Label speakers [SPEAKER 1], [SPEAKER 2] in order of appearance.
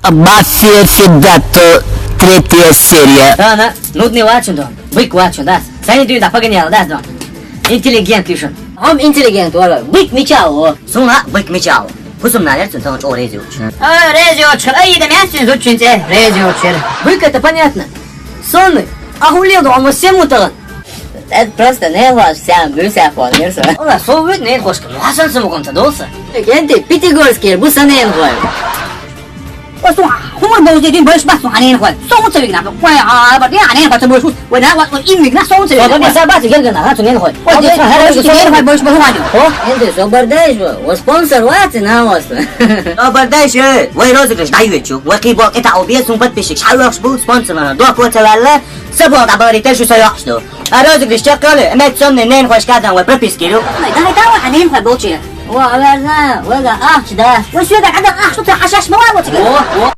[SPEAKER 1] Мафия Федато, 3 серия.
[SPEAKER 2] Она, нудный очень, да. Бык очень, да. Сами ты да погонял, да, да. Интеллигент пишет. Он интеллигент, вора. Бык мечал, суна, бык мечал. Кусом наверное, он о резю. Резю, ай, да мясо изучите, резю. Бык это понятно. Сонный, охулел, он всем утал. Это просто не ваш сам, гуся формируется. Он совет не кошка. Васан самогон-то долса. Кенты, Пятигорский, бусанен гой. Посу, хумор был здесь больше басу, а не гой. Солнце видно, гой, а вот я не хочу больше. Вот на вот им видно солнце. Вот не собаки, гердана, а то не гой. Вот здесь хорошо, больше бывает. О, это собордаешь, вот спонсор вати на вас. Собордаешь, вы розыгрыш даете. Вот кибок это обед, сум подписчик. Шалош был спонсором. До квартала. Собор добавить теж все ясно. А розыгрыш чекали, имеет сонный нейн хоч кадан, вот прописки. Да, да, а нейн хоч получил. О, верно, вы ах, да. Вы сюда, когда ах, что ты ашаш мало вот.